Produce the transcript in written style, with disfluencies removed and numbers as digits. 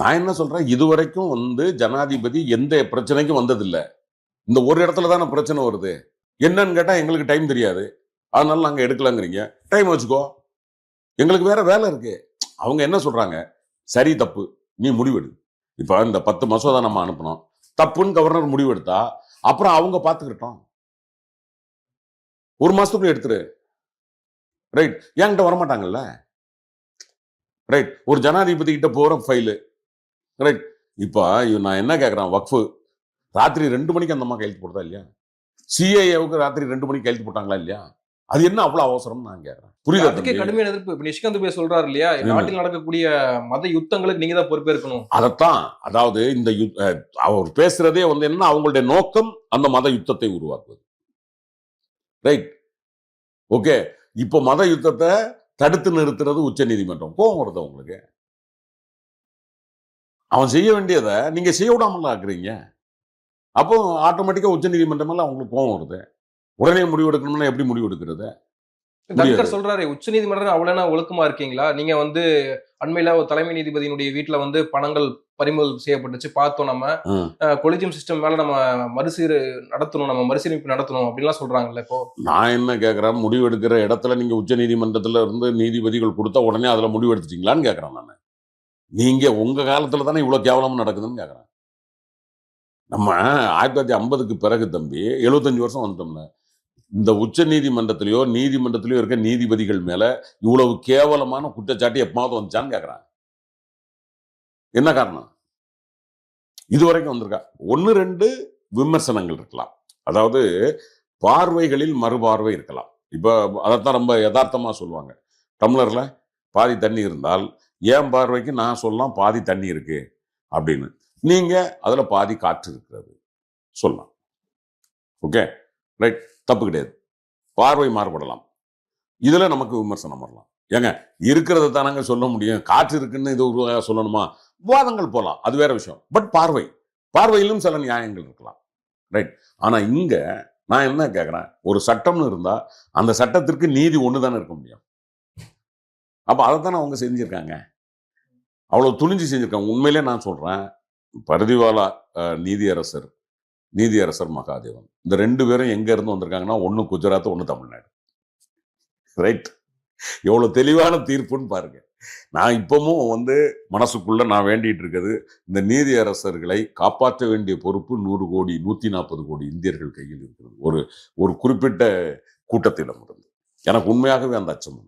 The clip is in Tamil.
நான் என்ன சொல்றேன், இதுவரைக்கும் ஜனாதிபதி எந்த பிரச்சனைக்கும் வந்ததில்ல. இந்த ஒரு இடத்துல தானே பிரச்சனை வருது. என்னன்னு கேட்டா எங்களுக்கு டைம் தெரியாது. அதனால நாங்க எடுக்கலங்கிறீங்க. டைம் வச்சுக்கோ. எங்களுக்கு வேற வேலை இருக்கு. அவங்க என்ன சொல்றாங்க? சரி, தப்பு. நீ முடிவெடு. இப்ப இந்த 10 மசோதா நம்ம அனுப்புனோம். தப்புன்னு கவர்னர் முடிவெடுத்தா, அப்புறம் அவங்க பார்த்துக்கிட்டோம். 1 மாசத்துக்குள்ள எடுத்துரு. ரைட். என்கிட்ட வரமாட்டாங்கல்ல. ரைட். ஒரு ஜனாதிபதி கிட்ட போற ஃபைலு. ரைட். இப்ப நான் என்ன கேட்கிறேன், வக்ஃபு ராத்திரி 2 மணிக்கு அந்த அம்மா கையெழுத்து போடுதா இல்லையா? சிஏஏவுக்கு ராத்திரி 2 மணிக்கு கையெழுத்து போட்டாங்களா இல்லையா? அது என்ன அவ்வளவு அவசரம் நான் கேட்கிறேன். புரியுதா? அதுக்கே கடுமையான எதிர்ப்பு. இப்ப நிஷ்காந்த் துபே சொல்றாரு இல்லையா, நாட்டில் நடக்கக்கூடிய மத யுத்தங்களுக்கு நீங்க தான் பொறுப்பேற்கணும். அதத்தான். அதாவது இந்த அவர் பேசுறதே என்ன, அவங்களுடைய நோக்கம் அந்த மத யுத்தத்தை உருவாக்குவது. ரைட். ஓகே. இப்போ மத யுத்தத்தை தடுத்து நிறுத்துறது உச்ச நீதிமன்றம். கோவம் வருது உங்களுக்கு? அவன் செய்ய வேண்டியதை நீங்க செய்ய விடாமல் ஆக்குறீங்க. அப்போ ஆட்டோமேட்டிக்கா உச்ச நீதிமன்றம் அவங்களுக்கு கோவம் வருது. உடனே முடிவு எடுக்கணும்னா எப்படி முடிவு எடுக்கிறது? தன்கர் சொல்றாரு, உச்ச நீதிமன்றம் அவ்வளவு ஒழுக்கமா இருக்கீங்களா? நீங்க அண்மையில ஒரு தலைமை நீதிபதியினுடைய வீட்டுல பணங்கள் பறிமுதல் செய்யப்பட்டுச்சு, பார்த்தோம் நம்ம. கொலிஜியம் சிஸ்டம் மேல நம்ம மறுசீரமைப்பு நடத்தணும் அப்படின்லாம் சொல்றாங்கல்ல. இப்போ நான் என்ன கேட்கிறேன், முடிவு எடுக்கிற இடத்துல நீங்க உச்ச நீதிமன்றத்துல இருந்து நீதிபதிகள் கொடுத்தா உடனே அதுல முடிவு எடுத்துட்டீங்களான்னு கேட்கிறேன் நான். நீங்க உங்க காலத்துல தானே இவ்வளவு கேவலமா நடக்குதுன்னு கேட்கிறேன். நம்ம 1950க்கு பிறகு தம்பி 75 வருஷம் வந்துட்டோம்ல. இந்த உச்ச நீதிமன்றத்திலேயோ நீதிமன்றத்திலேயோ இருக்க நீதிபதிகள் மேல இவ்வளவு கேவலமான குற்றச்சாட்டு எப்பமாவது வந்துச்சான்னு கேட்கிறேன். என்ன காரணம்? இதுவரைக்கும் வந்திருக்கா? 1-2 விமர்சனங்கள் இருக்கலாம். அதாவது பார்வைகளில் மறுபார்வை இருக்கலாம். இப்ப அதைத்தான் ரொம்ப யதார்த்தமா சொல்லுவாங்க. டம்ளர்ல பாதி தண்ணி இருந்தால் ஏன் பார்வைக்கு நான் சொல்லலாம் பாதி தண்ணி இருக்கு அப்படின்னு. நீங்க அதுல பாதி காற்று இருக்கிறது சொல்லலாம். Okay, right. தப்பு கிடையாது. பார்வை மாறுபடலாம். இதுல நமக்கு விமர்சனம் வரலாம். ஏங்க, இருக்கிறத தானங்க சொல்ல முடியும். காற்று இருக்குன்னு இது சொல்லணுமா? வாதங்கள் போலாம், அது வேற விஷயம். பட் பார்வையிலும் சில நியாயங்கள் இருக்கலாம். ரைட். ஆனா இங்க நான் என்ன கேட்கிறேன், ஒரு சட்டம்னு இருந்தா அந்த சட்டத்திற்கு நீதி ஒண்ணுதானே இருக்க முடியும். அப்ப அதைத்தானே அவங்க செஞ்சிருக்காங்க. அவ்வளவு துணிஞ்சு செஞ்சிருக்காங்க. உண்மையிலே நான் சொல்றேன், பரிதிவாலா நீதியரசர் மகாதேவன், இந்த 2 பேரும் எங்க இருந்து வந்திருக்காங்கன்னா, ஒன்னு குஜராத், ஒன்னு தமிழ்நாடு. ரைட். எவ்வளவு தெளிவான தீர்ப்புன்னு பாருங்க. நான் இப்பவும் மனசுக்குள்ள நான் வேண்டிட்டு இருக்கிறது, இந்த நீதியரசர்களை காப்பாற்ற வேண்டிய பொறுப்பு 100 கோடி 140 கோடி இந்தியர்கள் கையில் இருக்கிறது. ஒரு குறிப்பிட்ட கூட்டத்திடம் இருந்து எனக்கு உண்மையாகவே அந்த அச்சம்.